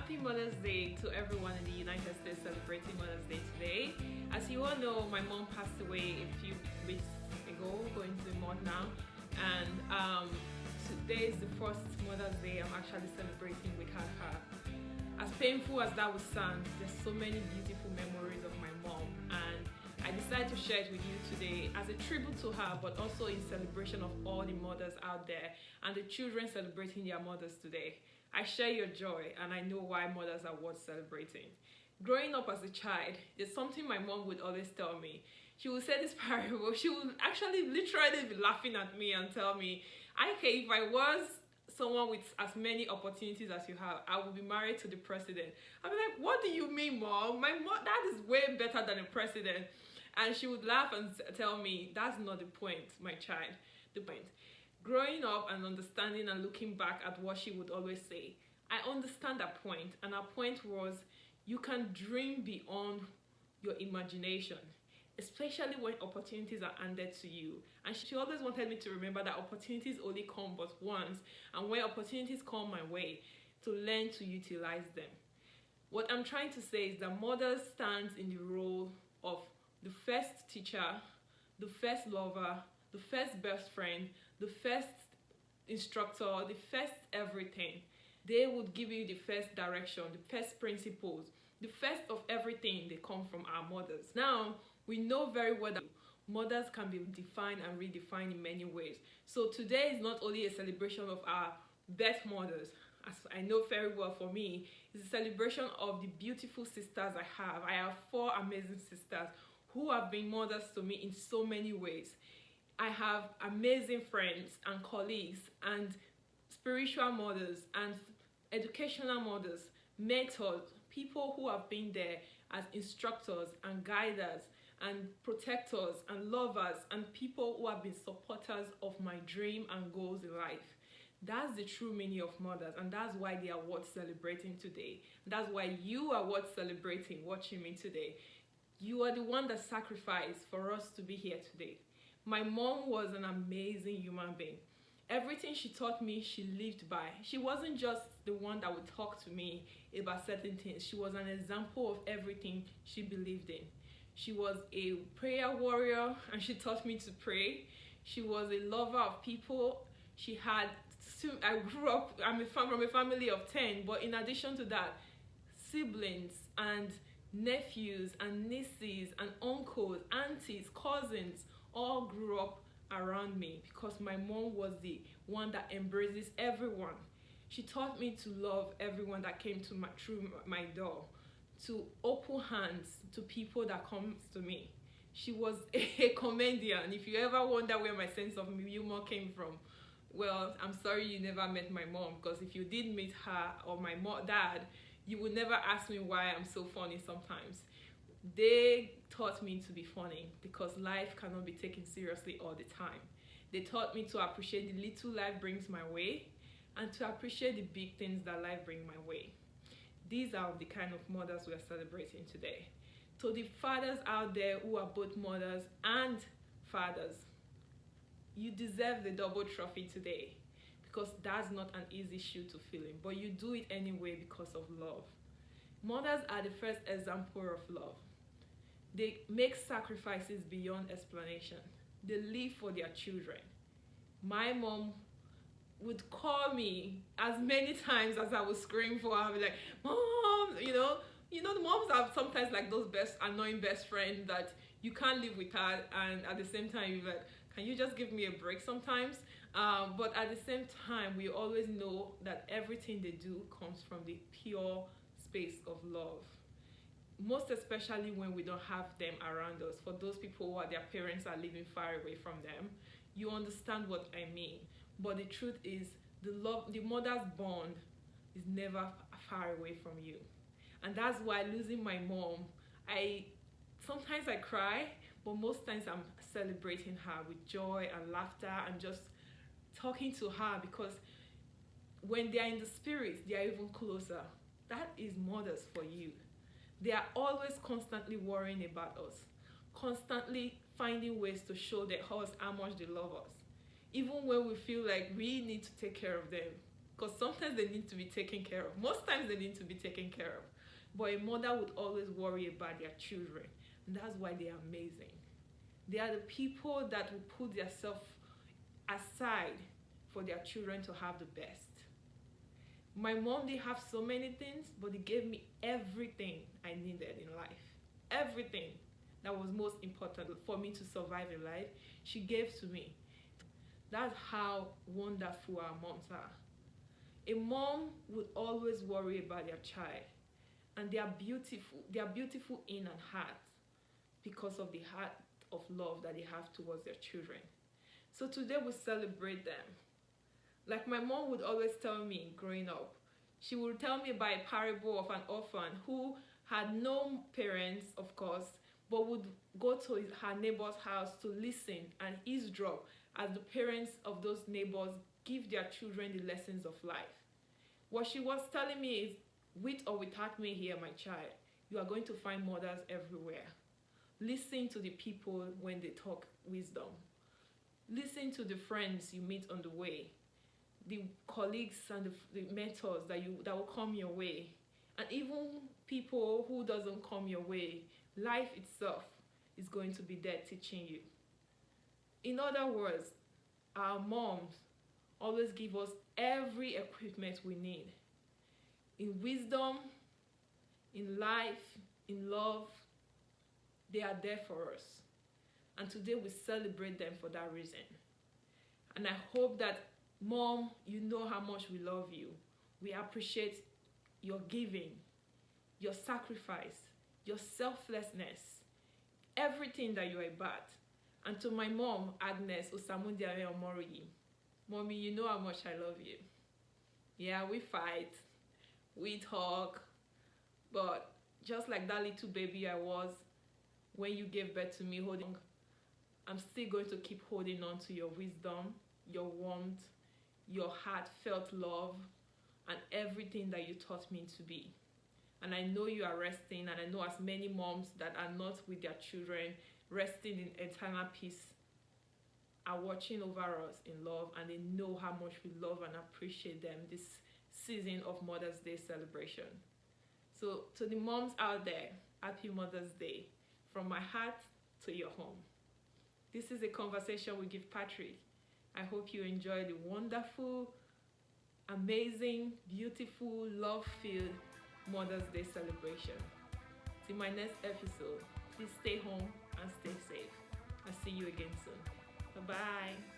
Happy Mother's Day to everyone in the United States celebrating Mother's Day today. As you all know, my mom passed away a few weeks ago, going to a month now, and today is the first Mother's Day I'm actually celebrating without her. As painful as that would sound, there's so many beautiful memories of my mom, and I decided to share it with you today as a tribute to her, but also in celebration of all the mothers out there and the children celebrating their mothers today. I share your joy, and I know why mothers are worth celebrating. Growing up as a child, there's something my mom would always tell me. She would say this parable. She would actually literally be laughing at me and tell me, "Okay, if I was someone with as many opportunities as you have, I would be married to the president." I'd be like, "What do you mean, mom? That is way better than a president." And she would laugh and tell me, "That's not the point, my child. The point." Growing up and understanding and looking back at what she would always say, I understand that point. And her point was, you can dream beyond your imagination, especially when opportunities are handed to you. And she always wanted me to remember that opportunities only come but once, and when opportunities come my way, to learn to utilize them. What I'm trying to say is that mother stands in the role of the first teacher, the first lover, the first best friend, the first instructor, the first everything. They would give you the first direction, the first principles, the first of everything. They come from our mothers. Now, we know very well that mothers can be defined and redefined in many ways. So today is not only a celebration of our birth mothers, as I know very well for me, it's a celebration of the beautiful sisters I have. I have 4 amazing sisters who have been mothers to me in so many ways. I have amazing friends and colleagues and spiritual mothers and educational mothers, mentors, people who have been there as instructors and guiders and protectors and lovers and people who have been supporters of my dream and goals in life. That's the true meaning of mothers, and that's why they are worth celebrating today. That's why you are worth celebrating watching me today. You are the one that sacrificed for us to be here today. My mom was an amazing human being. Everything she taught me, she lived by. She wasn't just the one that would talk to me about certain things. She was an example of everything she believed in. She was a prayer warrior, and she taught me to pray. She was a lover of people. I grew up, from a family of 10, but in addition to that, siblings and nephews and nieces and uncles, aunties, cousins, all grew up around me because my mom was the one that embraces everyone. She taught me to love everyone that came to through my door, to open hands to people that come to me. She was a comedian. If you ever wonder where my sense of humor came from, well, I'm sorry you never met my mom, because if you did meet her or my dad, you would never ask me why I'm so funny sometimes. They taught me to be funny because life cannot be taken seriously all the time. They taught me to appreciate the little life brings my way and to appreciate the big things that life brings my way. These are the kind of mothers we are celebrating today. To the fathers out there who are both mothers and fathers, you deserve the double trophy today, because that's not an easy shoe to fill in, but you do it anyway because of love. Mothers are the first example of love. They make sacrifices beyond explanation. They live for their children. My mom would call me as many times as I would scream for her. I'd be like, "Mom," the moms are sometimes like those annoying best friends that you can't live with her, and at the same time you're like, "Can you just give me a break sometimes?" But at the same time, we always know that everything they do comes from the pure space of love. Most especially when we don't have them around us. For those people who their parents are living far away from them, you understand what I mean. But the truth is, the mother's bond is never far away from you. And that's why losing my mom, sometimes I cry, but most times I'm celebrating her with joy and laughter and just talking to her, because when they are in the spirit, they are even closer. That is mothers for you. They are always constantly worrying about us, constantly finding ways to show us how much they love us, even when we feel like we need to take care of them. because sometimes they need to be taken care of. Most times they need to be taken care of. But a mother would always worry about their children. And that's why they are amazing. They are the people that will put themselves aside for their children to have the best. My mom didn't have so many things, but they gave me everything I needed in life. Everything that was most important for me to survive in life, she gave to me. That's how wonderful our moms are. A mom would always worry about their child, and they are beautiful. They are beautiful in and heart because of the heart of love that they have towards their children. So today we celebrate them. Like my mom would always tell me growing up, she would tell me about a parable of an orphan who had no parents, of course, but would go to her neighbor's house to listen and eavesdrop as the parents of those neighbors give their children the lessons of life. What she was telling me is, with or without me here, my child, you are going to find mothers everywhere. Listen to the people when they talk wisdom. Listen to the friends you meet on the way, the colleagues and the mentors that will come your way, and even people who doesn't come your way. Life itself is going to be there teaching you. In other words, our moms always give us every equipment we need. In wisdom, in life, in love, they are there for us. And today we celebrate them for that reason. And I hope that, Mom, you know how much we love you. We appreciate your giving, your sacrifice, your selflessness, everything that you are about. And to my mom, Agnes Osamundiare Omoroyi, Mommy, you know how much I love you. Yeah, we fight, we talk, but just like that little baby I was when you gave birth to me, I'm still going to keep holding on to your wisdom, your warmth, your heartfelt love, and everything that you taught me to be. And I know you are resting, and I know as many moms that are not with their children, resting in eternal peace, are watching over us in love, and they know how much we love and appreciate them this season of Mother's Day celebration. So to the moms out there, happy Mother's Day from my heart to your home. This is a conversation with Gift Patrick. I hope you enjoy the wonderful, amazing, beautiful, love-filled Mother's Day celebration. Till my next episode, please stay home and stay safe. I'll see you again soon. Bye-bye.